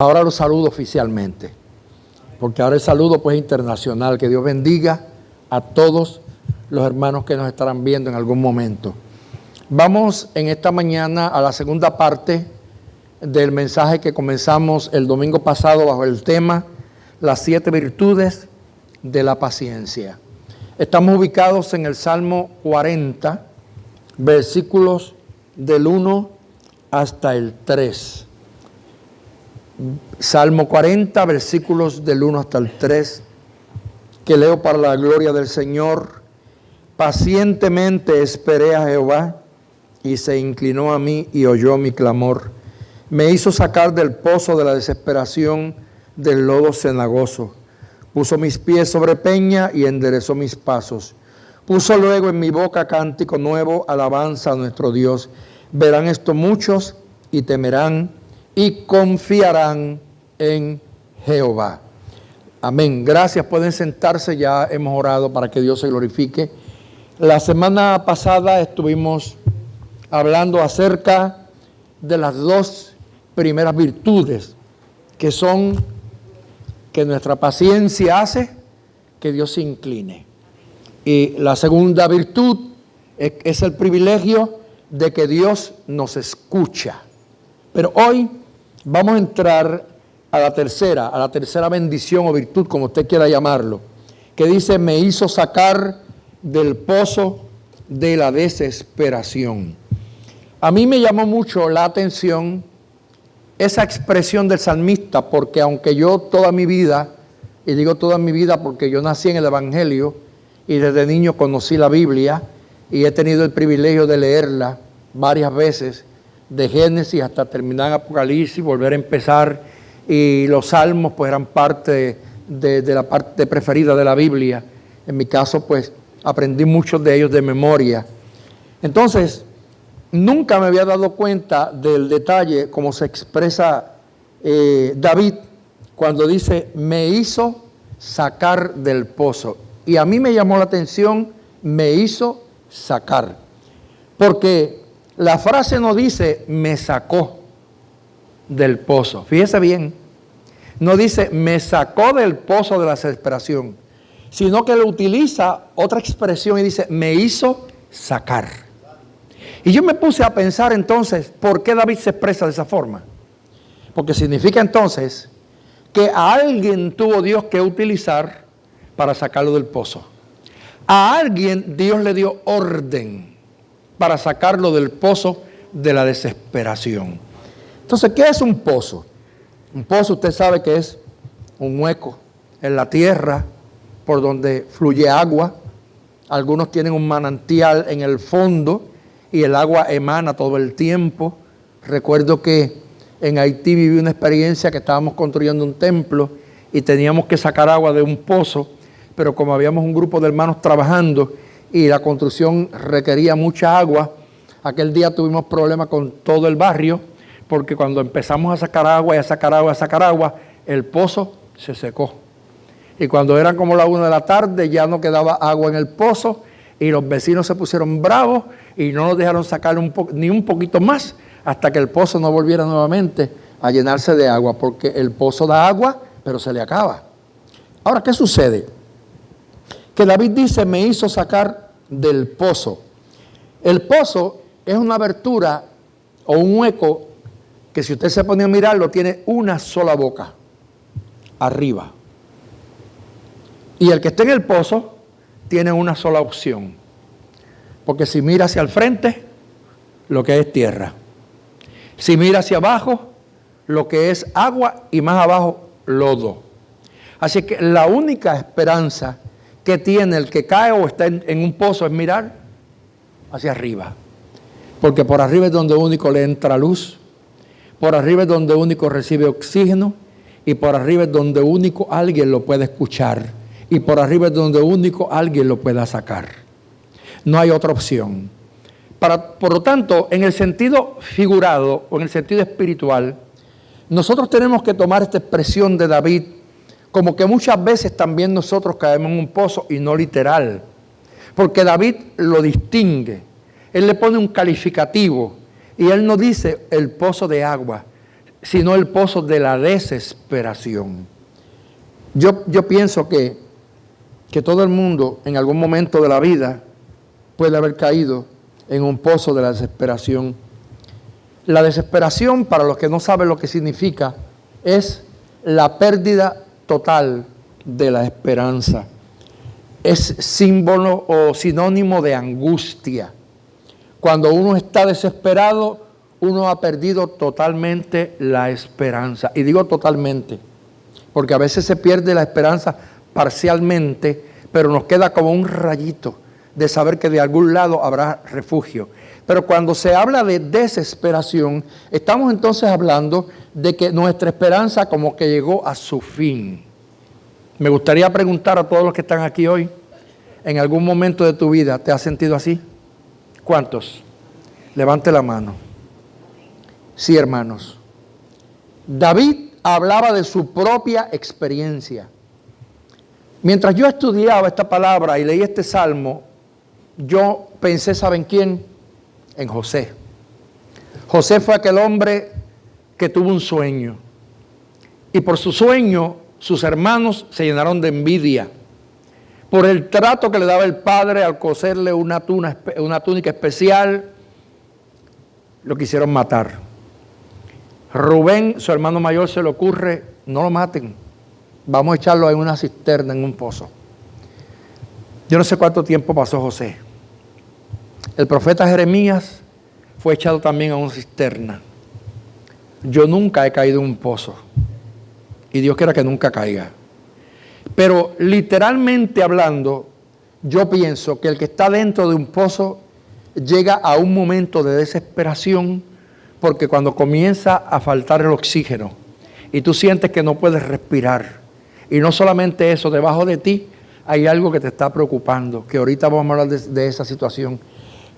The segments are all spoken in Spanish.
Ahora los saludo oficialmente, porque ahora el saludo pues internacional. Que Dios bendiga a todos los hermanos que nos estarán viendo en algún momento. Vamos en esta mañana a la segunda parte del mensaje que comenzamos el domingo pasado bajo el tema Las 7 virtudes de la paciencia. Estamos ubicados en el Salmo 40, versículos del 1 hasta el 3. Salmo 40, versículos del 1 hasta el 3, que leo para la gloria del Señor. Pacientemente esperé a Jehová, y se inclinó a mí y oyó mi clamor. Me hizo sacar del pozo de la desesperación, del lodo cenagoso. Puso mis pies sobre peña y enderezó mis pasos. Puso luego en mi boca cántico nuevo, alabanza a nuestro Dios. Verán esto muchos y temerán y confiarán en Jehová. Amén. Gracias, pueden sentarse, ya hemos orado para que Dios se glorifique. La semana pasada estuvimos hablando acerca de las 2 primeras virtudes, que son que nuestra paciencia hace que Dios se incline. Y la segunda virtud es el privilegio de que Dios nos escucha. Pero hoy vamos a entrar a la tercera bendición o virtud, como usted quiera llamarlo, que dice: me hizo sacar del pozo de la desesperación. A mí me llamó mucho la atención esa expresión del salmista, porque aunque yo toda mi vida, y digo toda mi vida porque yo nací en el Evangelio y desde niño conocí la Biblia y he tenido el privilegio de leerla varias veces, de Génesis hasta terminar en Apocalipsis, volver a empezar, y los salmos pues eran parte de la parte preferida de la Biblia. En mi caso pues aprendí muchos de ellos de memoria. Entonces, nunca me había dado cuenta del detalle como se expresa David cuando dice: me hizo sacar del pozo. Y a mí me llamó la atención, me hizo sacar, porque la frase no dice me sacó del pozo. Fíjese bien, no dice me sacó del pozo de la desesperación, sino que le utiliza otra expresión y dice me hizo sacar. Y yo me puse a pensar entonces, ¿por qué David se expresa de esa forma? Porque significa entonces que a alguien tuvo Dios que utilizar para sacarlo del pozo. A alguien Dios le dio orden para sacarlo del pozo de la desesperación. Entonces, ¿qué es un pozo? Un pozo, usted sabe que es un hueco en la tierra por donde fluye agua. Algunos tienen un manantial en el fondo y el agua emana todo el tiempo. Recuerdo que en Haití viví una experiencia que estábamos construyendo un templo y teníamos que sacar agua de un pozo, pero como habíamos un grupo de hermanos trabajando y la construcción requería mucha agua, aquel día tuvimos problemas con todo el barrio, porque cuando empezamos a sacar agua y a sacar agua, a sacar agua, el pozo se secó. Y cuando eran como la 1 de la tarde ya no quedaba agua en el pozo y los vecinos se pusieron bravos y no nos dejaron sacar ni un poquito más hasta que el pozo no volviera nuevamente a llenarse de agua, porque el pozo da agua, pero se le acaba. Ahora, ¿qué sucede? Que David dice, me hizo sacar del pozo. El pozo es una abertura o un hueco que, si usted se pone a mirarlo, tiene una sola boca, arriba. Y el que esté en el pozo tiene una sola opción, porque si mira hacia el frente, lo que es tierra. Si mira hacia abajo, lo que es agua, y más abajo, lodo. Así que la única esperanza que tiene el que cae o está en un pozo es mirar hacia arriba, porque por arriba es donde único le entra luz, por arriba es donde único recibe oxígeno, y por arriba es donde único alguien lo puede escuchar, y por arriba es donde único alguien lo pueda sacar. No hay otra opción. Por lo tanto, en el sentido figurado o en el sentido espiritual, nosotros tenemos que tomar esta expresión de David como que muchas veces también nosotros caemos en un pozo, y no literal, porque David lo distingue. Él le pone un calificativo y él no dice el pozo de agua, sino el pozo de la desesperación. Yo pienso que todo el mundo en algún momento de la vida puede haber caído en un pozo de la desesperación. La desesperación, para los que no saben lo que significa, es la pérdida total de la esperanza. Es símbolo o sinónimo de angustia. Cuando uno está desesperado, uno ha perdido totalmente la esperanza. Y digo totalmente, porque a veces se pierde la esperanza parcialmente, pero nos queda como un rayito de saber que de algún lado habrá refugio. Pero cuando se habla de desesperación, estamos entonces hablando de que nuestra esperanza como que llegó a su fin. Me gustaría preguntar a todos los que están aquí hoy, ¿en algún momento de tu vida te has sentido así? ¿Cuántos? Levante la mano. Sí, hermanos. David hablaba de su propia experiencia. Mientras yo estudiaba esta palabra y leí este salmo, yo pensé, ¿saben quién? En José. José fue aquel hombre que tuvo un sueño. Y por su sueño, sus hermanos se llenaron de envidia. Por el trato que le daba el padre al coserle una túnica especial, lo quisieron matar. Rubén, su hermano mayor, se le ocurre, no lo maten, vamos a echarlo en una cisterna, en un pozo. Yo no sé cuánto tiempo pasó José. El profeta Jeremías fue echado también a una cisterna. Yo nunca he caído en un pozo. Y Dios quiera que nunca caiga. Pero literalmente hablando, yo pienso que el que está dentro de un pozo llega a un momento de desesperación, porque cuando comienza a faltar el oxígeno y tú sientes que no puedes respirar, y no solamente eso, debajo de ti hay algo que te está preocupando, que ahorita vamos a hablar de esa situación.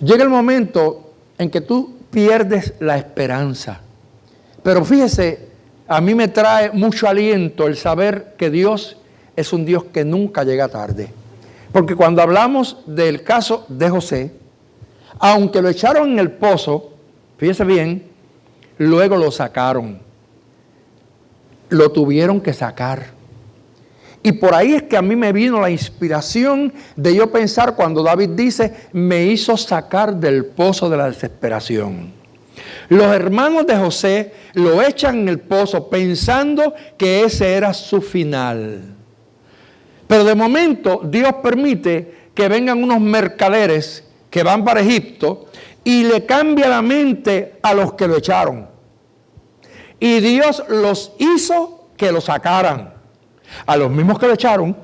Llega el momento en que tú pierdes la esperanza. Pero fíjese, a mí me trae mucho aliento el saber que Dios es un Dios que nunca llega tarde. Porque cuando hablamos del caso de José, aunque lo echaron en el pozo, fíjese bien, luego lo sacaron. Lo tuvieron que sacar. Y por ahí es que a mí me vino la inspiración de yo pensar cuando David dice, me hizo sacar del pozo de la desesperación. Los hermanos de José lo echan en el pozo pensando que ese era su final. Pero de momento Dios permite que vengan unos mercaderes que van para Egipto y le cambia la mente a los que lo echaron. Y Dios los hizo que lo sacaran. A los mismos que lo echaron,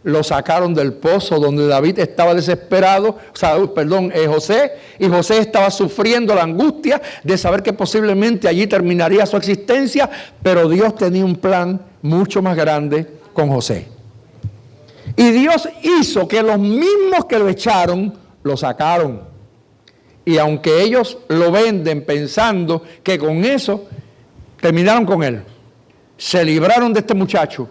lo sacaron del pozo donde David estaba desesperado, José, y José estaba sufriendo la angustia de saber que posiblemente allí terminaría su existencia, pero Dios tenía un plan mucho más grande con José. Y Dios hizo que los mismos que lo echaron, lo sacaron. Y aunque ellos lo venden pensando que con eso terminaron con él, se libraron de este muchacho,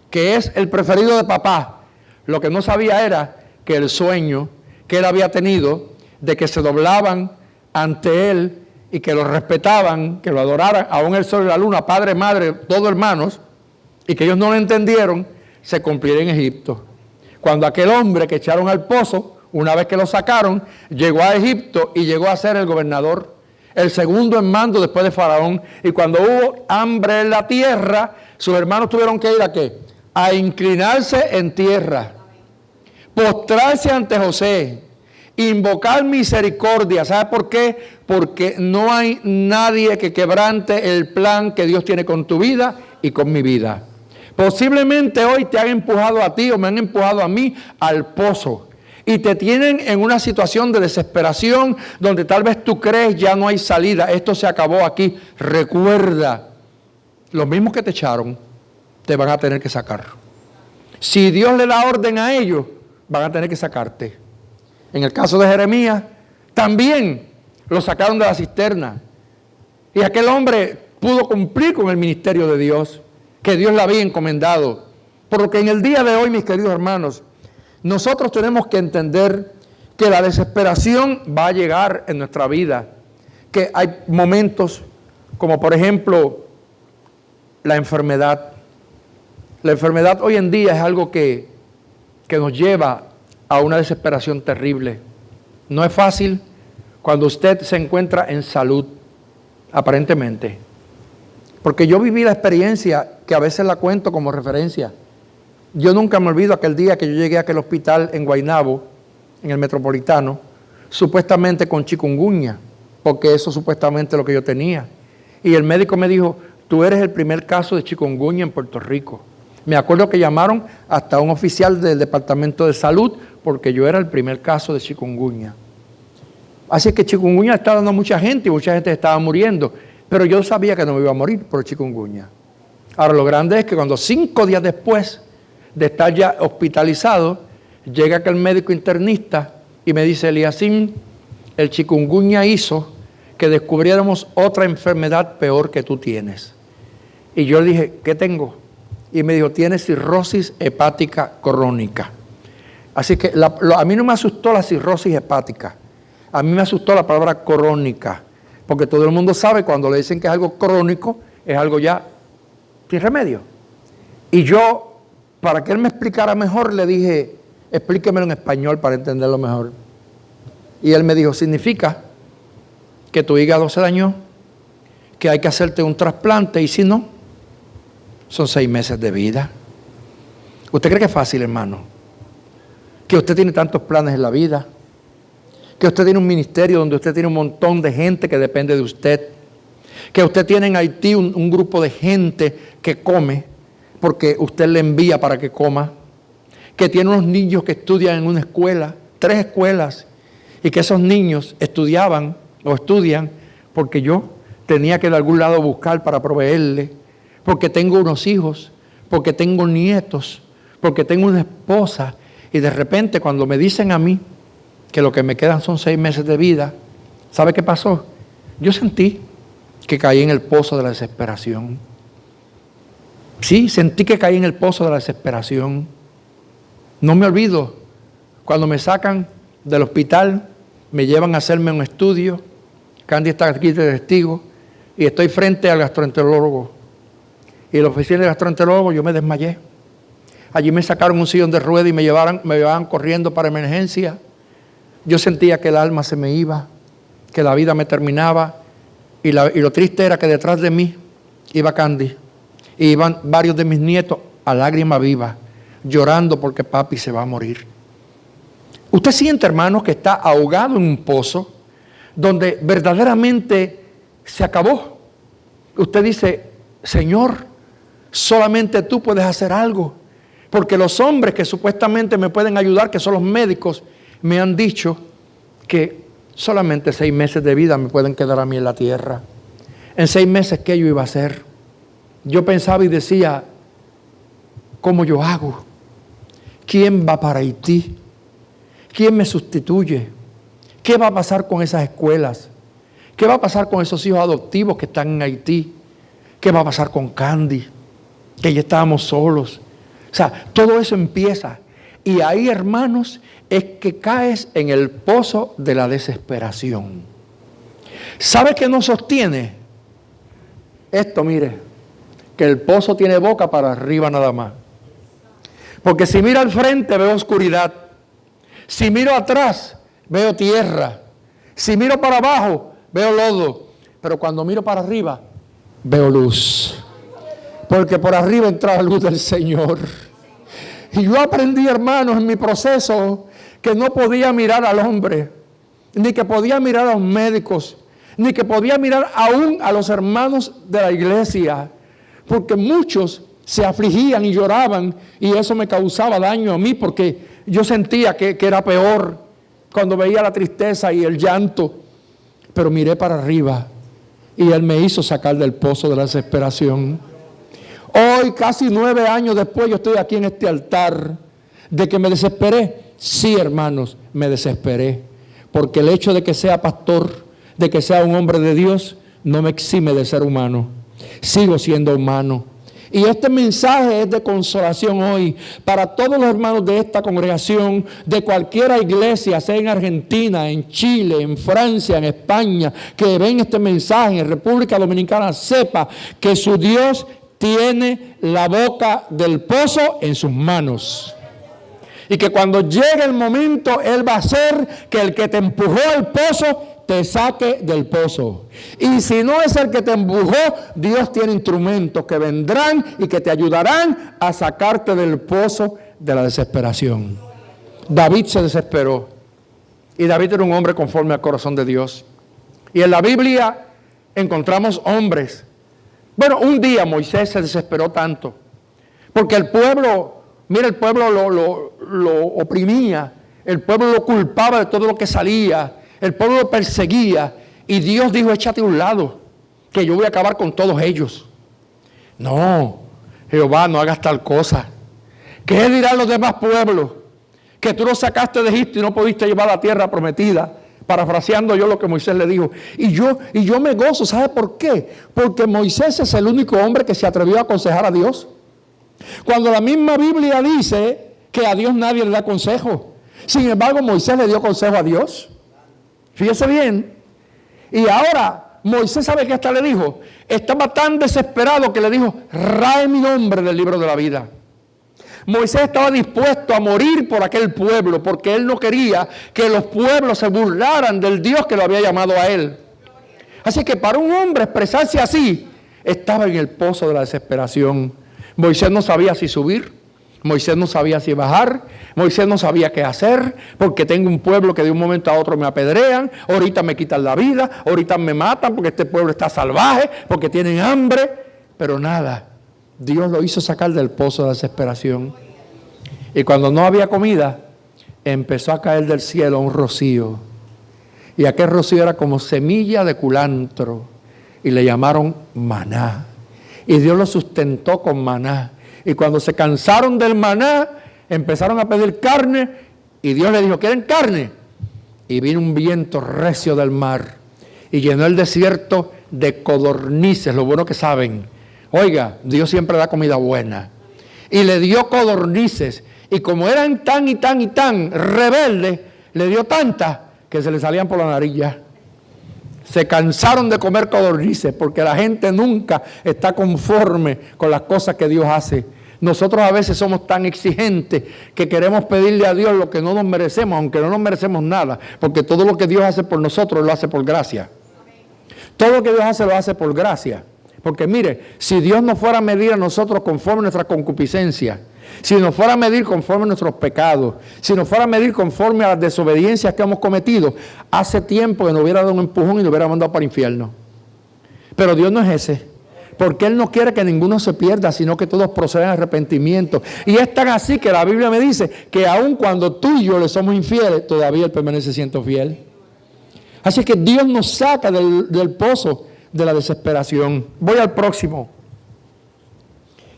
que es el preferido de papá. Lo que no sabía era que el sueño que él había tenido de que se doblaban ante él y que lo respetaban, que lo adoraran, aún el sol y la luna, padre, madre, todos hermanos, y que ellos no lo entendieron, se cumplirá en Egipto. Cuando aquel hombre que echaron al pozo, una vez que lo sacaron, llegó a Egipto y llegó a ser el gobernador, el segundo en mando después de Faraón. Y cuando hubo hambre en la tierra, sus hermanos tuvieron que ir ¿a qué? A inclinarse en tierra, postrarse ante José, invocar misericordia. ¿Sabe por qué? Porque no hay nadie que quebrante el plan que Dios tiene con tu vida y con mi vida. Posiblemente hoy te han empujado a ti o me han empujado a mí al pozo y te tienen en una situación de desesperación donde tal vez tú crees ya no hay salida, esto se acabó aquí. Recuerda, los mismos que te echaron te van a tener que sacar. Si Dios le da orden a ellos, van a tener que sacarte. En el caso de Jeremías, también lo sacaron de la cisterna. Y aquel hombre pudo cumplir con el ministerio de Dios, que Dios le había encomendado. Por lo que en el día de hoy, mis queridos hermanos, nosotros tenemos que entender que la desesperación va a llegar en nuestra vida, que hay momentos como por ejemplo la enfermedad. La enfermedad hoy en día es algo que nos lleva a una desesperación terrible. No es fácil cuando usted se encuentra en salud, aparentemente. Porque yo viví la experiencia, que a veces la cuento como referencia. Yo nunca me olvido aquel día que yo llegué a aquel hospital en Guaynabo, en el Metropolitano, supuestamente con chikungunya, porque eso supuestamente es lo que yo tenía. Y el médico me dijo, tú eres el primer caso de chikungunya en Puerto Rico. Me acuerdo que llamaron hasta un oficial del Departamento de Salud, porque yo era el primer caso de chikungunya. Así que chikungunya está dando a mucha gente y mucha gente estaba muriendo, pero yo sabía que no me iba a morir por chikungunya. Ahora lo grande es que cuando 5 días después de estar ya hospitalizado, llega aquel médico internista y me dice, Eliacín, el chikungunya hizo que descubriéramos otra enfermedad peor que tú tienes. Y yo le dije, ¿qué tengo? Y me dijo, tienes cirrosis hepática crónica. Así que a mí no me asustó la cirrosis hepática, a mí me asustó la palabra crónica, porque todo el mundo sabe cuando le dicen que es algo crónico, es algo ya sin remedio. Y yo, para que él me explicara mejor, le dije, explíquemelo en español para entenderlo mejor. Y él me dijo, significa que tu hígado se dañó, que hay que hacerte un trasplante, y si no, son 6 meses de vida. ¿Usted cree que es fácil, hermano? Que usted tiene tantos planes en la vida, que usted tiene un ministerio donde usted tiene un montón de gente que depende de usted, que usted tiene en Haití un grupo de gente que come porque usted le envía para que coma, que tiene unos niños que estudian en una escuela, 3 escuelas, y que esos niños estudiaban o estudian porque yo tenía que de algún lado buscar para proveerle, porque tengo unos hijos, porque tengo nietos, porque tengo una esposa, y de repente cuando me dicen a mí que lo que me quedan son 6 meses de vida, ¿sabe qué pasó? Yo sentí que caí en el pozo de la desesperación. Sí, sentí que caí en el pozo de la desesperación. No me olvido, cuando me sacan del hospital, me llevan a hacerme un estudio, Candy está aquí de testigo, y estoy frente al gastroenterólogo. Y en la oficina del gastroenterólogo yo me desmayé. Allí me sacaron un sillón de ruedas y me llevaban corriendo para emergencia. Yo sentía que el alma se me iba, que la vida me terminaba, y lo triste era que detrás de mí iba Candy, y iban varios de mis nietos a lágrima viva, llorando porque papi se va a morir. Usted siente, hermanos, que está ahogado en un pozo donde verdaderamente se acabó. Usted dice, Señor, solamente tú puedes hacer algo, porque los hombres que supuestamente me pueden ayudar, que son los médicos, me han dicho que solamente 6 meses de vida me pueden quedar a mí en la tierra. En 6 meses, ¿qué yo iba a hacer? Yo pensaba y decía, ¿cómo yo hago? ¿Quién va para Haití? ¿Quién me sustituye? ¿Qué va a pasar con esas escuelas? ¿Qué va a pasar con esos hijos adoptivos que están en Haití? ¿Qué va a pasar con Candy? Que ya estábamos solos. O sea, todo eso empieza. Y ahí, hermanos, es que caes en el pozo de la desesperación. ¿Sabe qué nos sostiene? Esto, mire, que el pozo tiene boca para arriba nada más. Porque si miro al frente veo oscuridad. Si miro atrás veo tierra. Si miro para abajo veo lodo. Pero cuando miro para arriba veo luz. Porque por arriba entra la luz del Señor. Y yo aprendí, hermanos, en mi proceso, que no podía mirar al hombre, ni que podía mirar a los médicos, ni que podía mirar aún a los hermanos de la iglesia, porque muchos se afligían y lloraban, y eso me causaba daño a mí, porque yo sentía que era peor cuando veía la tristeza y el llanto. Pero miré para arriba, y Él me hizo sacar del pozo de la desesperación. Hoy, casi 9 años después, yo estoy aquí en este altar. ¿De que me desesperé? Sí, hermanos, me desesperé. Porque el hecho de que sea pastor, de que sea un hombre de Dios, no me exime de ser humano. Sigo siendo humano. Y este mensaje es de consolación hoy para todos los hermanos de esta congregación, de cualquier iglesia, sea en Argentina, en Chile, en Francia, en España, que ven este mensaje en República Dominicana, sepa que su Dios tiene la boca del pozo en sus manos. Y que cuando llegue el momento, Él va a hacer que el que te empujó al pozo te saque del pozo. Y si no es el que te empujó, Dios tiene instrumentos que vendrán y que te ayudarán a sacarte del pozo de la desesperación. David se desesperó. Y David era un hombre conforme al corazón de Dios. Y en la Biblia encontramos hombres. Bueno, un día Moisés se desesperó tanto. Porque el pueblo, mira, el pueblo lo oprimía. El pueblo lo culpaba de todo lo que salía. El pueblo lo perseguía y Dios dijo, échate a un lado, que yo voy a acabar con todos ellos. No, Jehová, no hagas tal cosa. ¿Qué dirán los demás pueblos? Que tú los sacaste de Egipto y no pudiste llevar a la tierra prometida. Parafraseando yo lo que Moisés le dijo. Y yo me gozo, ¿sabe por qué? Porque Moisés es el único hombre que se atrevió a aconsejar a Dios. Cuando la misma Biblia dice que a Dios nadie le da consejo. Sin embargo, Moisés le dio consejo a Dios. Fíjese bien. Y ahora Moisés, ¿sabe qué hasta le dijo? Estaba tan desesperado que le dijo, rae mi nombre del libro de la vida. Moisés estaba dispuesto a morir por aquel pueblo porque él no quería que los pueblos se burlaran del Dios que lo había llamado a él. Así que para un hombre expresarse así, estaba en el pozo de la desesperación. Moisés no sabía si subir. Moisés no sabía si bajar, Moisés no sabía qué hacer, porque tengo un pueblo que de un momento a otro me apedrean, ahorita me quitan la vida, ahorita me matan porque este pueblo está salvaje, porque tienen hambre, pero nada, Dios lo hizo sacar del pozo de la desesperación. Y cuando no había comida, empezó a caer del cielo un rocío, y aquel rocío era como semilla de culantro, y le llamaron maná, y Dios lo sustentó con maná. Y cuando se cansaron del maná, empezaron a pedir carne. Y Dios le dijo, ¿quieren carne? Y vino un viento recio del mar. Y llenó el desierto de codornices, lo bueno que saben. Oiga, Dios siempre da comida buena. Y le dio codornices. Y como eran tan y tan y tan rebeldes, le dio tantas que se le salían por la nariz ya. Se cansaron de comer codornices porque la gente nunca está conforme con las cosas que Dios hace. Nosotros a veces somos tan exigentes que queremos pedirle a Dios lo que no nos merecemos, aunque no nos merecemos nada, porque todo lo que Dios hace por nosotros lo hace por gracia. Todo lo que Dios hace lo hace por gracia. Porque mire, si Dios nos fuera a medir a nosotros conforme a nuestra concupiscencia, si nos fuera a medir conforme a nuestros pecados, si nos fuera a medir conforme a las desobediencias que hemos cometido, hace tiempo que nos hubiera dado un empujón y nos hubiera mandado para el infierno. Pero Dios no es ese, porque Él no quiere que ninguno se pierda, sino que todos procedan a arrepentimiento. Y es tan así que la Biblia me dice que aun cuando tú y yo le somos infieles, todavía Él permanece siendo fiel. Así que Dios nos saca del pozo de la desesperación. Voy al próximo.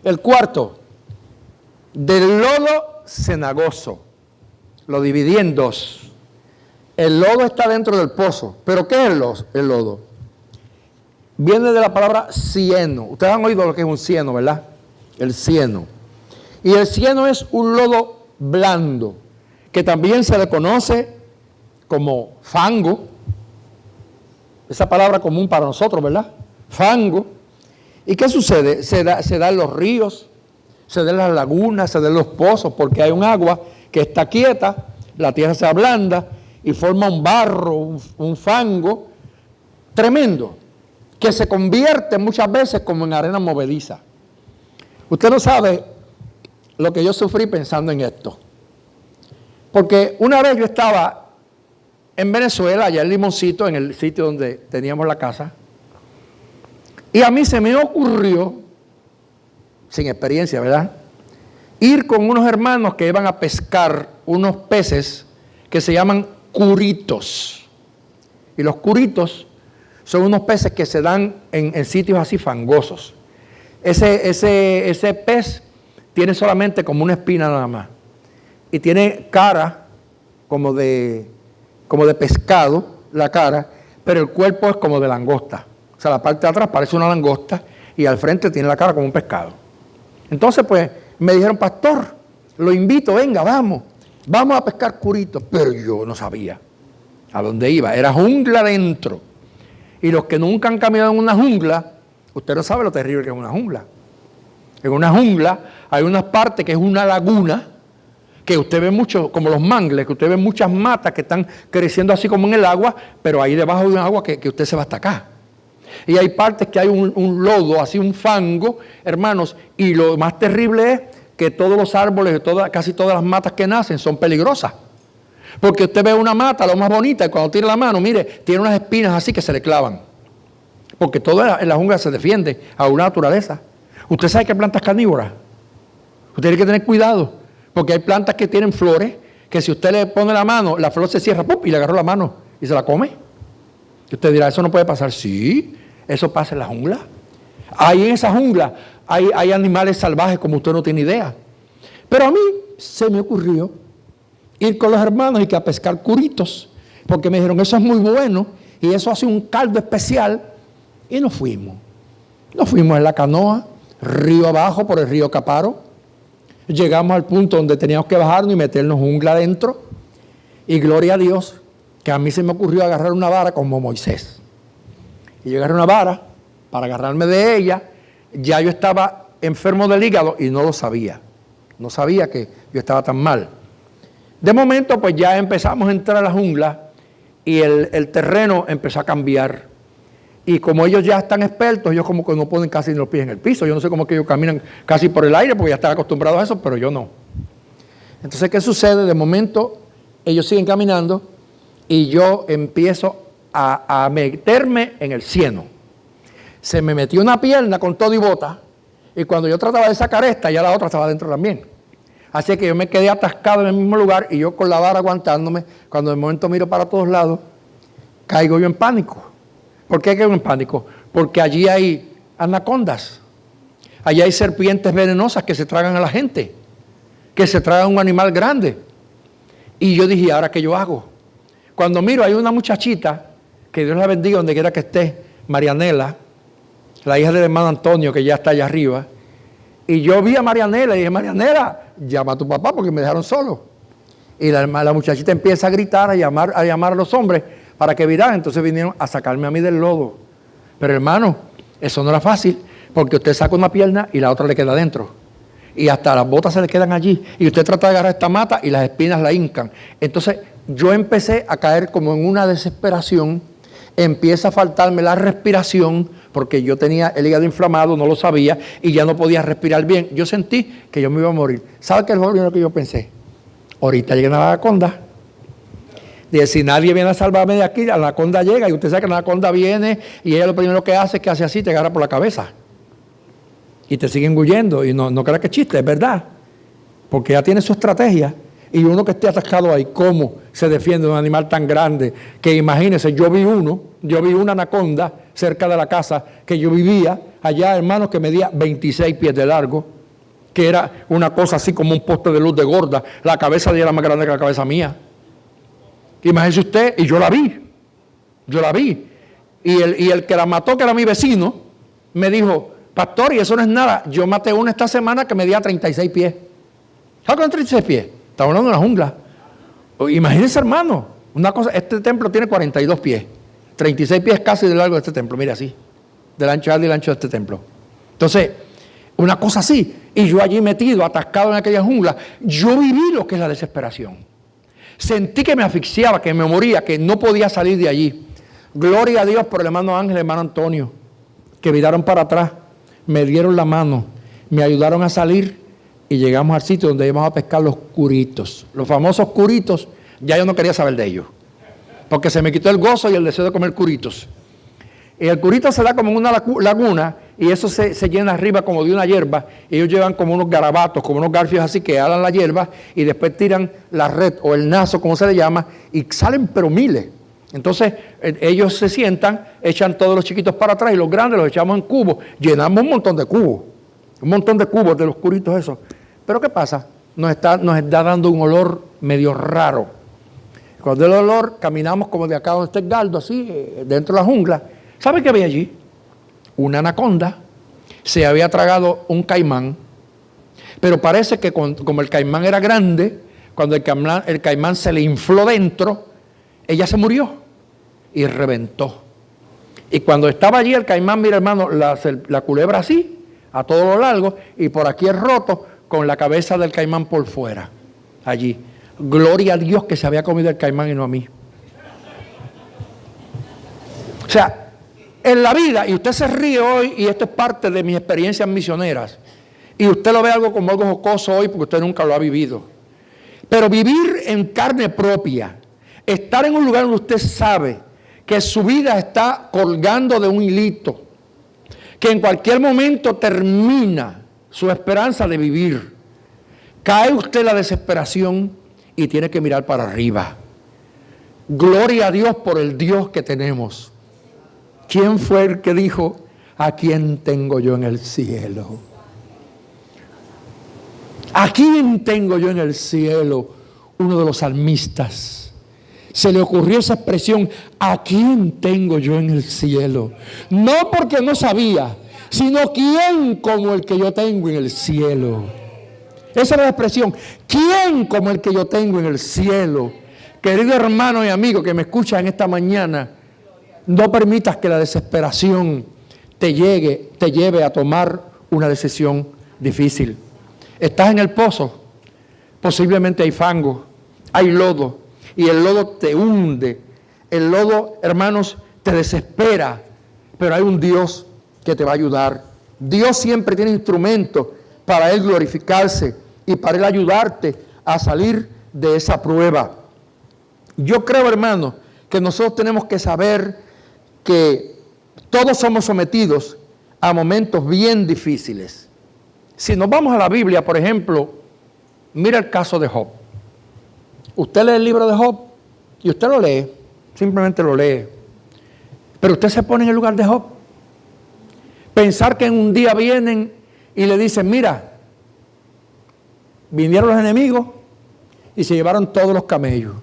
El cuarto. Del lodo cenagoso. Lo dividí en dos. El lodo está dentro del pozo. ¿Pero qué es el lodo? Viene de la palabra cieno. Ustedes han oído lo que es un cieno, ¿verdad? El cieno. Y el cieno es un lodo blando, que también se le conoce como fango. Esa palabra común para nosotros, ¿verdad? Fango. ¿Y qué sucede? Se da en los ríos, se da en las lagunas, se da en los pozos, porque hay un agua que está quieta, la tierra se ablanda y forma un barro, un fango tremendo, que se convierte muchas veces como en arena movediza. Usted no sabe lo que yo sufrí pensando en esto. Porque una vez yo estaba en Venezuela, allá en Limoncito, en el sitio donde teníamos la casa, y a mí se me ocurrió, sin experiencia, ¿verdad?, ir con unos hermanos que iban a pescar unos peces que se llaman curitos. Y los curitos son unos peces que se dan en sitios así fangosos. Ese pez tiene solamente como una espina nada más. Y tiene cara como de pescado, la cara, pero el cuerpo es como de langosta. O sea, la parte de atrás parece una langosta y al frente tiene la cara como un pescado. Entonces, pues, me dijeron, pastor, lo invito, venga, vamos a pescar curitos. Pero yo no sabía a dónde iba, era jungla adentro. Y los que nunca han caminado en una jungla, usted no sabe lo terrible que es una jungla. En una jungla hay unas partes que es una laguna, que usted ve mucho, como los mangles, que usted ve muchas matas que están creciendo así como en el agua, pero ahí debajo de un agua que usted se va hasta acá. Y hay partes que hay un lodo, así un fango, hermanos, y lo más terrible es que todos los árboles, casi todas las matas que nacen son peligrosas. Porque usted ve una mata, lo más bonita, y cuando tira la mano, mire, tiene unas espinas así que se le clavan. Porque todo en la jungla se defiende a una naturaleza. Usted sabe que hay plantas carnívoras. Usted tiene que tener cuidado. Porque hay plantas que tienen flores, que si usted le pone la mano, la flor se cierra, ¡pum!, y le agarró la mano y se la come. Y usted dirá, ¿eso no puede pasar? Sí, eso pasa en la jungla. Ahí en esa jungla hay animales salvajes como usted no tiene idea. Pero a mí se me ocurrió ir con los hermanos y que a pescar curitos, porque me dijeron, eso es muy bueno, y eso hace un caldo especial, y nos fuimos. Nos fuimos en la canoa, río abajo por el río Caparo. Llegamos al punto donde teníamos que bajarnos y meternos jungla adentro. Y gloria a Dios, que a mí se me ocurrió agarrar una vara como Moisés. Y yo agarré una vara para agarrarme de ella. Ya yo estaba enfermo del hígado y no lo sabía. No sabía que yo estaba tan mal. De momento, pues ya empezamos a entrar a la jungla y el terreno empezó a cambiar. Y como ellos ya están expertos, ellos como que no ponen casi ni los pies en el piso. Yo no sé cómo es que ellos caminan casi por el aire, porque ya están acostumbrados a eso, pero yo no. Entonces, ¿qué sucede? De momento, ellos siguen caminando y yo empiezo a meterme en el cieno. Se me metió una pierna con todo y bota, y cuando yo trataba de sacar esta, ya la otra estaba dentro también. Así que yo me quedé atascado en el mismo lugar y yo con la vara aguantándome. Cuando de momento miro para todos lados, caigo yo en pánico. ¿Por qué caigo en pánico? Porque allí hay anacondas. Allí hay serpientes venenosas que se tragan a la gente, que se tragan a un animal grande. Y yo dije, ¿ahora qué yo hago? Cuando miro, hay una muchachita, que Dios la bendiga donde quiera que esté, Marianela, la hija del hermano Antonio, que ya está allá arriba. Y yo vi a Marianela y dije, Marianela, llama a tu papá porque me dejaron solo. Y la muchachita empieza a gritar, a llamar a los hombres para que viraran. Entonces vinieron a sacarme a mí del lodo. Pero hermano, eso no era fácil, porque usted saca una pierna y la otra le queda adentro. Y hasta las botas se le quedan allí. Y usted trata de agarrar esta mata y las espinas la hincan. Entonces yo empecé a caer como en una desesperación. Empieza a faltarme la respiración, porque yo tenía el hígado inflamado, no lo sabía, y ya no podía respirar bien. Yo sentí que yo me iba a morir. ¿Sabe qué es lo primero que yo pensé? Ahorita llega la anaconda. Dije, si nadie viene a salvarme de aquí, la anaconda llega, y usted sabe que la anaconda viene, y ella lo primero que hace es que hace así, te agarra por la cabeza. Y te sigue engullendo, y no creas que es chiste, es verdad. Porque ella tiene su estrategia. Y uno que esté atascado ahí, ¿cómo se defiende de un animal tan grande? Que imagínense, yo vi una anaconda cerca de la casa que yo vivía, allá, hermanos, que medía 26 pies de largo, que era una cosa así como un poste de luz de gorda. La cabeza de ella era más grande que la cabeza mía. Imagínese usted, y yo la vi. Y el que la mató, que era mi vecino, me dijo, pastor, y eso no es nada, yo maté una esta semana que medía 36 pies. ¿Sabes con 36 pies? Estamos hablando de una jungla. Imagínense, hermano, una cosa, este templo tiene 42 pies, 36 pies casi de largo de este templo, mire así, del ancho y el ancho de este templo. Entonces, una cosa así, y yo allí metido, atascado en aquella jungla, yo viví lo que es la desesperación. Sentí que me asfixiaba, que me moría, que no podía salir de allí. Gloria a Dios por el hermano Ángel, el hermano Antonio, que viraron para atrás, me dieron la mano, me ayudaron a salir. Y llegamos al sitio donde íbamos a pescar los curitos. Los famosos curitos, ya yo no quería saber de ellos. Porque se me quitó el gozo y el deseo de comer curitos. Y el curito se da como en una laguna y eso se llena arriba como de una hierba. Y ellos llevan como unos garabatos, como unos garfios así que alan la hierba y después tiran la red o el nazo, como se le llama, y salen pero miles. Entonces ellos se sientan, echan todos los chiquitos para atrás y los grandes los echamos en cubos. Llenamos un montón de cubos. Un montón de cubos de los curitos esos. Pero ¿qué pasa? Nos está dando un olor medio raro. Cuando el olor, caminamos como de acá donde está el galdo, así, dentro de la jungla. ¿Sabe qué había allí? Una anaconda. Se había tragado un caimán. Pero parece que como el caimán era grande, cuando el caimán se le infló dentro, ella se murió y reventó. Y cuando estaba allí el caimán, mira hermano, la culebra así, a todo lo largo, y por aquí es roto, con la cabeza del caimán por fuera, allí. Gloria a Dios que se había comido el caimán y no a mí. O sea, en la vida, y usted se ríe hoy, y esto es parte de mis experiencias misioneras, y usted lo ve como algo jocoso hoy porque usted nunca lo ha vivido. Pero vivir en carne propia, estar en un lugar donde usted sabe que su vida está colgando de un hilito, que en cualquier momento termina su esperanza de vivir, cae usted en la desesperación y tiene que mirar para arriba. Gloria a Dios por el Dios que tenemos. ¿Quién fue el que dijo, a quién tengo yo en el cielo? ¿A quién tengo yo en el cielo? Uno de los salmistas. Se le ocurrió esa expresión, ¿a quién tengo yo en el cielo? No porque no sabía, sino ¿quién como el que yo tengo en el cielo? Esa es la expresión, ¿quién como el que yo tengo en el cielo? Querido hermano y amigo que me escucha en esta mañana, no permitas que la desesperación te lleve a tomar una decisión difícil. Estás en el pozo, posiblemente hay fango, hay lodo, y el lodo te hunde. El lodo, hermanos, te desespera, pero hay un Dios que te va a ayudar. Dios siempre tiene instrumentos para Él glorificarse y para Él ayudarte a salir de esa prueba. Yo creo, hermano, que nosotros tenemos que saber que todos somos sometidos a momentos bien difíciles. Si nos vamos a la Biblia, por ejemplo, mira el caso de Job. Usted lee el libro de Job y usted lo lee, simplemente lo lee. Pero usted se pone en el lugar de Job. Pensar que en un día vienen y le dicen, mira, vinieron los enemigos y se llevaron todos los camellos.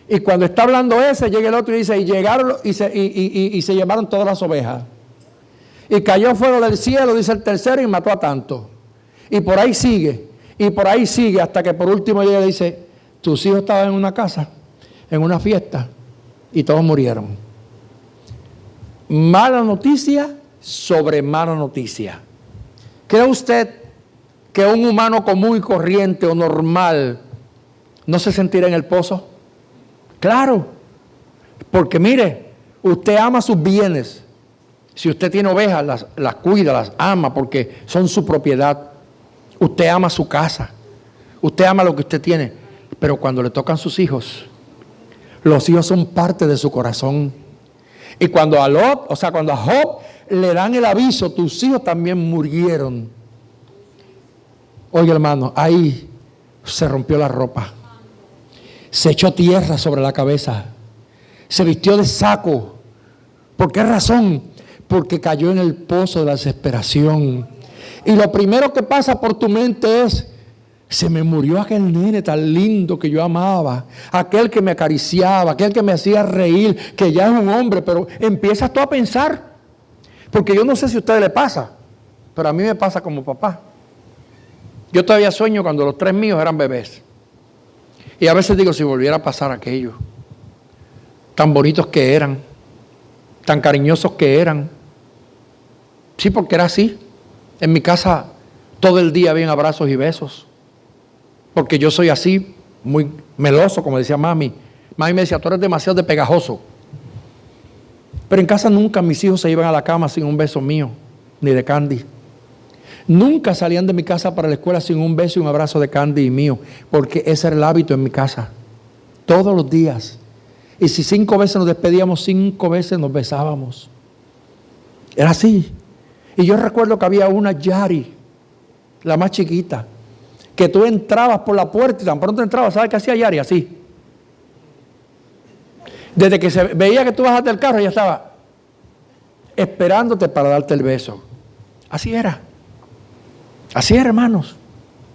Y cuando está hablando ese, llega el otro y dice, y llegaron y se llevaron todas las ovejas. Y cayó fuego del cielo, dice el tercero, y mató a tantos. Y por ahí sigue, hasta que por último ella dice, tus hijos estaban en una casa, en una fiesta, y todos murieron. Mala noticia sobre mala noticia. ¿Cree usted que un humano común y corriente o normal no se sentirá en el pozo? Claro, porque mire, usted ama sus bienes. Si usted tiene ovejas, las cuida, las ama porque son su propiedad. Usted ama su casa, usted ama lo que usted tiene, pero cuando le tocan sus hijos, los hijos son parte de su corazón. Y cuando a Job le dan el aviso, tus hijos también murieron. Oye, hermano, ahí se rompió la ropa. Se echó tierra sobre la cabeza. Se vistió de saco. ¿Por qué razón? Porque cayó en el pozo de la desesperación. Y lo primero que pasa por tu mente es, se me murió aquel nene tan lindo que yo amaba, aquel que me acariciaba, aquel que me hacía reír, que ya es un hombre, pero empiezas tú a pensar, porque yo no sé si a ustedes les pasa, pero a mí me pasa como papá. Yo todavía sueño cuando los 3 míos eran bebés. Y a veces digo, si volviera a pasar aquello, tan bonitos que eran, tan cariñosos que eran. Sí, porque era así. En mi casa todo el día había abrazos y besos. Porque yo soy así, muy meloso, como decía mami. Mami me decía, tú eres demasiado de pegajoso. Pero en casa nunca mis hijos se iban a la cama sin un beso mío, ni de Candy. Nunca salían de mi casa para la escuela sin un beso y un abrazo de Candy y mío, porque ese era el hábito en mi casa. Todos los días. Y si 5 veces nos despedíamos, 5 veces nos besábamos. Era así. Y yo recuerdo que había una Yari, la más chiquita, que tú entrabas por la puerta y tan pronto entrabas, ¿sabes qué hacía Yari? Así. Desde que se veía que tú bajaste del carro, ella estaba esperándote para darte el beso. Así era. Así era, hermanos.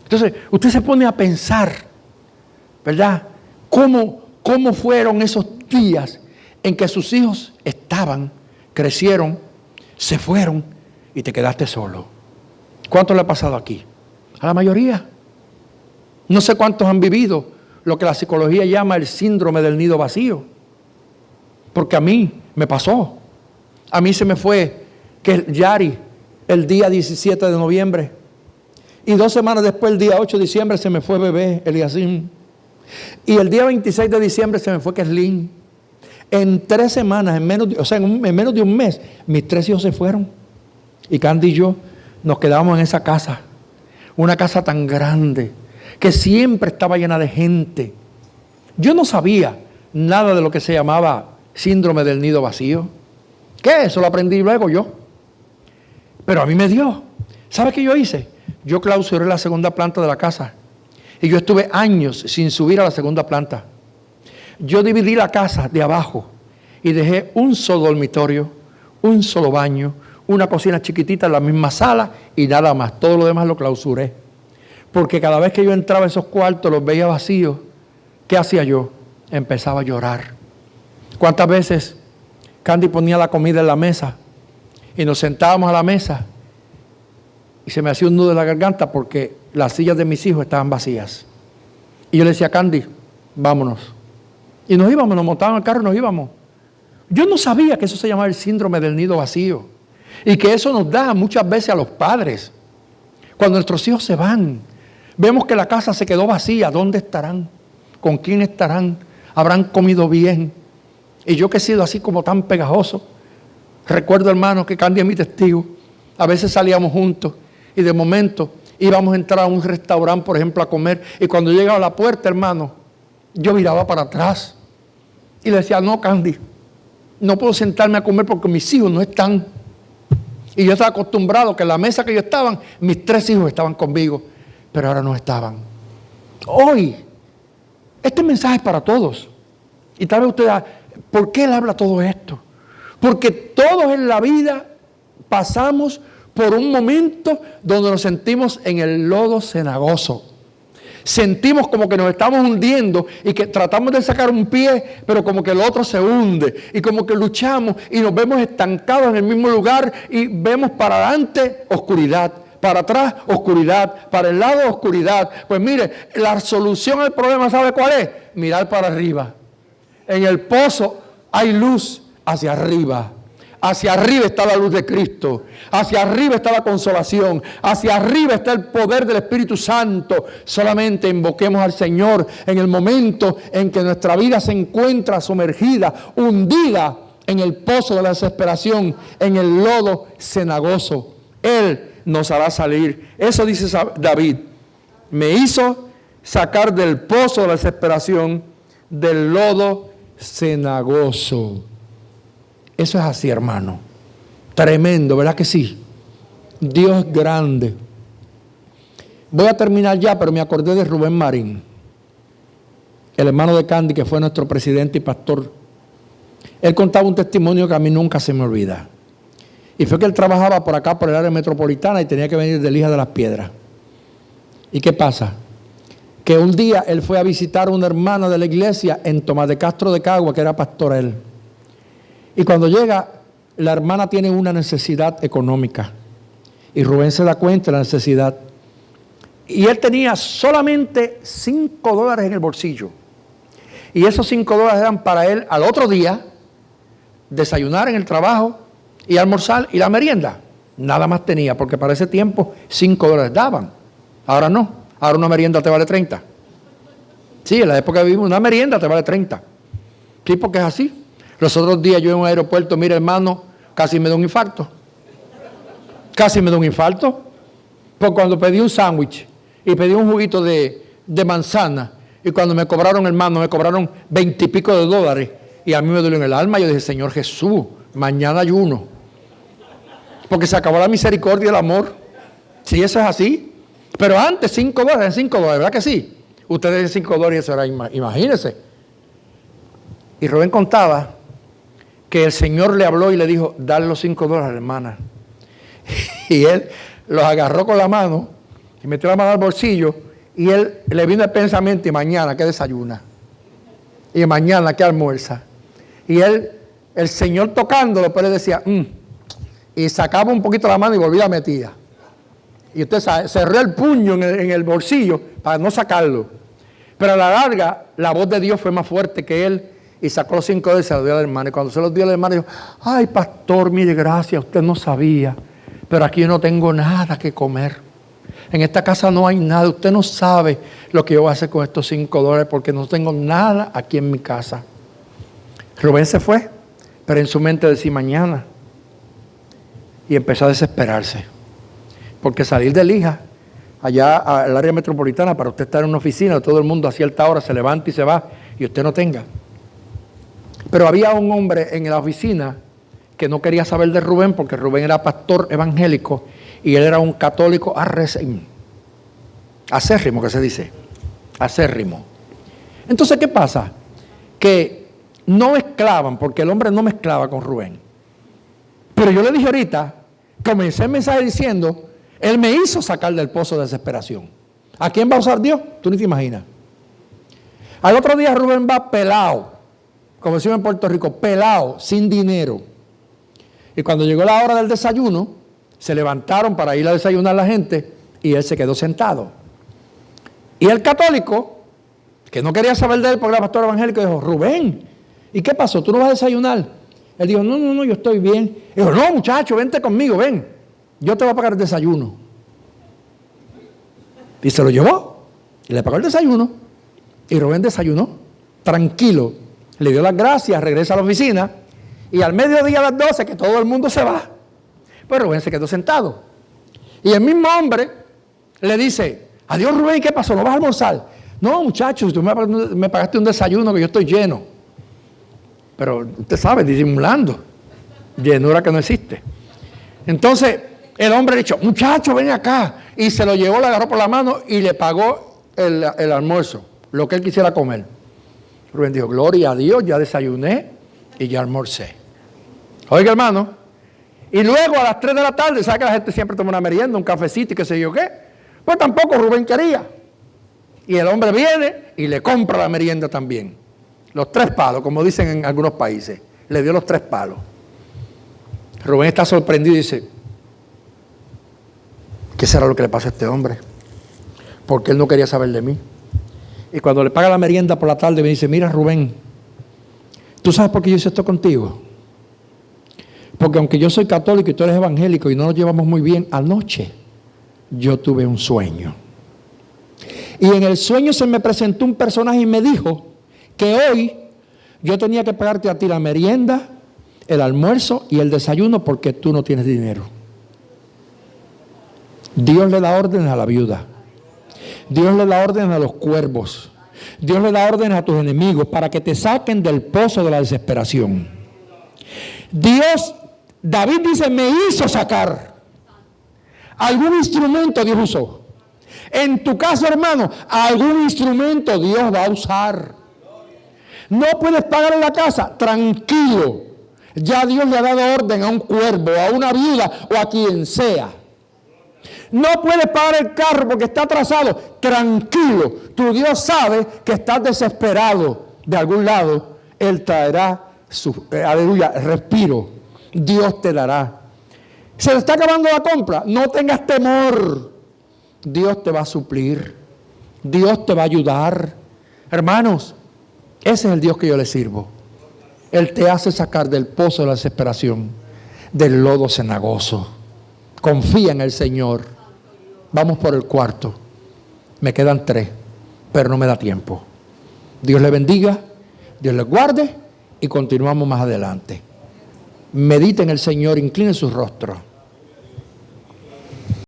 Entonces, usted se pone a pensar, ¿verdad? ¿Cómo fueron esos días en que sus hijos estaban, crecieron, se fueron y te quedaste solo? ¿Cuánto le ha pasado aquí? A la mayoría. No sé cuántos han vivido lo que la psicología llama el síndrome del nido vacío. Porque a mí me pasó. A mí se me fue que Yari el día 17 de noviembre. Y 2 semanas después, el día 8 de diciembre, se me fue bebé, Eliasim. Y el día 26 de diciembre se me fue Keslin. En 3 semanas, en menos de un mes, mis 3 hijos se fueron. Y Candy y yo nos quedamos en esa casa. Una casa tan grande, que siempre estaba llena de gente. Yo no sabía nada de lo que se llamaba síndrome del nido vacío. ¿Qué? Eso lo aprendí luego yo. Pero a mí me dio. ¿Sabe qué yo hice? Yo clausuré la segunda planta de la casa. Y yo estuve años sin subir a la segunda planta. Yo dividí la casa de abajo y dejé un solo dormitorio, un solo baño, una cocina chiquitita en la misma sala y nada más. Todo lo demás lo clausuré. Porque cada vez que yo entraba a esos cuartos, los veía vacíos. ¿Qué hacía yo? Empezaba a llorar. ¿Cuántas veces Candy ponía la comida en la mesa y nos sentábamos a la mesa y se me hacía un nudo en la garganta porque las sillas de mis hijos estaban vacías? Y yo le decía a Candy, vámonos. Y nos íbamos, nos montábamos en el carro y nos íbamos. Yo no sabía que eso se llamaba el síndrome del nido vacío. Y que eso nos da muchas veces a los padres. Cuando nuestros hijos se van, vemos que la casa se quedó vacía. ¿Dónde estarán? ¿Con quién estarán? ¿Habrán comido bien? Y yo que he sido así como tan pegajoso, recuerdo, hermano, que Candy es mi testigo. A veces salíamos juntos y de momento íbamos a entrar a un restaurante, por ejemplo, a comer. Y cuando llegaba a la puerta, hermano, yo miraba para atrás y le decía, no, Candy, no puedo sentarme a comer porque mis hijos no están. Y yo estaba acostumbrado que en la mesa que yo estaban, mis 3 hijos estaban conmigo, pero ahora no estaban. Hoy, este mensaje es para todos. Y tal vez usted diga, ¿por qué él habla todo esto? Porque todos en la vida pasamos por un momento donde nos sentimos en el lodo cenagoso. Sentimos como que nos estamos hundiendo y que tratamos de sacar un pie, pero como que el otro se hunde. Y como que luchamos y nos vemos estancados en el mismo lugar y vemos para adelante oscuridad, para atrás oscuridad, para el lado oscuridad. Pues mire, la solución al problema, ¿sabe cuál es? Mirar para arriba. En el pozo hay luz hacia arriba. Hacia arriba está la luz de Cristo. Hacia arriba está la consolación. Hacia arriba está el poder del Espíritu Santo. Solamente invoquemos al Señor en el momento en que nuestra vida se encuentra sumergida, hundida en el pozo de la desesperación, en el lodo cenagoso. Él nos hará salir. Eso dice David. Me hizo sacar del pozo de la desesperación, del lodo cenagoso. Eso es así, hermano. Tremendo, ¿verdad que sí? Dios es grande. Voy a terminar ya, pero me acordé de Rubén Marín, el hermano de Candy, que fue nuestro presidente y pastor. Él contaba un testimonio que a mí nunca se me olvida. Y fue que él trabajaba por acá, por el área metropolitana, y tenía que venir de Lija de las Piedras. ¿Y qué pasa? Que un día él fue a visitar a una hermana de la iglesia en Tomás de Castro de Cagua, que era pastor él. Y cuando llega, la hermana tiene una necesidad económica. Y Rubén se da cuenta de la necesidad. Y él tenía solamente $5 en el bolsillo. Y esos $5 eran para él al otro día desayunar en el trabajo y almorzar y la merienda. Nada más tenía, porque para ese tiempo $5 daban. Ahora no. Ahora una merienda te vale 30. Sí, en la época que vivimos, una merienda te vale 30. Sí, porque es así. Los otros días yo en un aeropuerto, mire hermano, casi me da un infarto. Casi me da un infarto. Porque cuando pedí un sándwich y pedí un juguito de manzana, y cuando me cobraron, hermano, me cobraron $20 y pico. Y a mí me dolió en el alma. Yo dije, Señor Jesús, mañana ayuno. Porque se acabó la misericordia y el amor. Sí, eso es así. Pero antes $5, $5, ¿verdad que sí? Ustedes dicen $5 y eso era, imagínense. Y Rubén contaba que el Señor le habló y le dijo, dale los $5, hermana. Y él los agarró con la mano y metió la mano al bolsillo y él le vino el pensamiento, y mañana, ¿qué desayuna? Y mañana, ¿qué almuerza? Y él, el Señor tocándolo, pues le decía, y sacaba un poquito la mano y volvía a metía. Y usted sabe, cerró el puño en el bolsillo para no sacarlo. Pero a la larga, la voz de Dios fue más fuerte que él y sacó los 5 dólares y se los dio al hermano. Y cuando se los dio al hermano, dijo, ay, pastor, mire, gracias, usted no sabía, pero aquí yo no tengo nada que comer. En esta casa no hay nada, usted no sabe lo que yo voy a hacer con estos 5 dólares porque no tengo nada aquí en mi casa. Rubén se fue, pero en su mente decía mañana. Y empezó a desesperarse. Porque salir de Lija, allá al área metropolitana, para usted estar en una oficina, todo el mundo a cierta hora se levanta y se va, y usted no tenga. Pero había un hombre en la oficina que no quería saber de Rubén, porque Rubén era pastor evangélico, y él era un católico acérrimo, que se dice, acérrimo. Entonces, ¿qué pasa? Que no mezclaban, porque el hombre no mezclaba con Rubén. Pero yo le dije ahorita, comencé el mensaje diciendo, él me hizo sacar del pozo de desesperación. ¿A quién va a usar Dios? Tú ni te imaginas. Al otro día Rubén va pelado, como decimos en Puerto Rico, pelado, sin dinero. Y cuando llegó la hora del desayuno, se levantaron para ir a desayunar la gente y él se quedó sentado. Y el católico, que no quería saber de él porque era pastor evangélico, dijo, Rubén, ¿y qué pasó? ¿Tú no vas a desayunar? Él dijo, no, yo estoy bien. Dijo, no, muchacho, vente conmigo, ven. Yo te voy a pagar el desayuno. Y se lo llevó. Y le pagó el desayuno. Y Rubén desayunó, tranquilo. Le dio las gracias, regresa a la oficina. Y al mediodía a las 12, que todo el mundo se va, pues Rubén se quedó sentado. Y el mismo hombre le dice, adiós Rubén, ¿qué pasó? ¿No vas a almorzar? No, muchachos, tú me pagaste un desayuno que yo estoy lleno. Pero usted sabe, disimulando. Llenura que no existe. Entonces, el hombre le dijo, muchacho, ven acá. Y se lo llevó, le agarró por la mano y le pagó el almuerzo, lo que él quisiera comer. Rubén dijo, gloria a Dios, ya desayuné y ya almorcé. Oiga, hermano. Y luego a las 3 de la tarde, ¿sabe que la gente siempre toma una merienda, un cafecito y qué sé yo qué? Pues tampoco Rubén quería. Y el hombre viene y le compra la merienda también. Los 3 palos, como dicen en algunos países. Le dio los 3 palos. Rubén está sorprendido y dice, ¿qué será lo que le pasó a este hombre? Porque él no quería saber de mí. Y cuando le paga la merienda por la tarde me dice, mira Rubén, ¿tú sabes por qué yo hice esto contigo? Porque aunque yo soy católico y tú eres evangélico y no nos llevamos muy bien, anoche yo tuve un sueño. Y en el sueño se me presentó un personaje y me dijo que hoy yo tenía que pagarte a ti la merienda, el almuerzo y el desayuno porque tú no tienes dinero. Dios le da órdenes a la viuda. Dios le da órdenes a los cuervos. Dios le da órdenes a tus enemigos para que te saquen del pozo de la desesperación. David dice, me hizo sacar. Algún instrumento Dios usó. En tu caso, hermano, algún instrumento Dios va a usar. No puedes pagar en la casa, tranquilo. Ya Dios le ha dado orden a un cuervo, a una viuda o a quien sea. No puedes pagar el carro porque está atrasado, tranquilo. Tu Dios sabe que estás desesperado de algún lado. Él traerá aleluya, respiro. Dios te dará. Se le está acabando la compra, no tengas temor. Dios te va a suplir. Dios te va a ayudar. Hermanos, ese es el Dios que yo le sirvo. Él te hace sacar del pozo de la desesperación, del lodo cenagoso. Confía en el Señor. Vamos por el 4. Me quedan 3, pero no me da tiempo. Dios le bendiga, Dios le guarde y continuamos más adelante. Medite en el Señor, incline su rostro.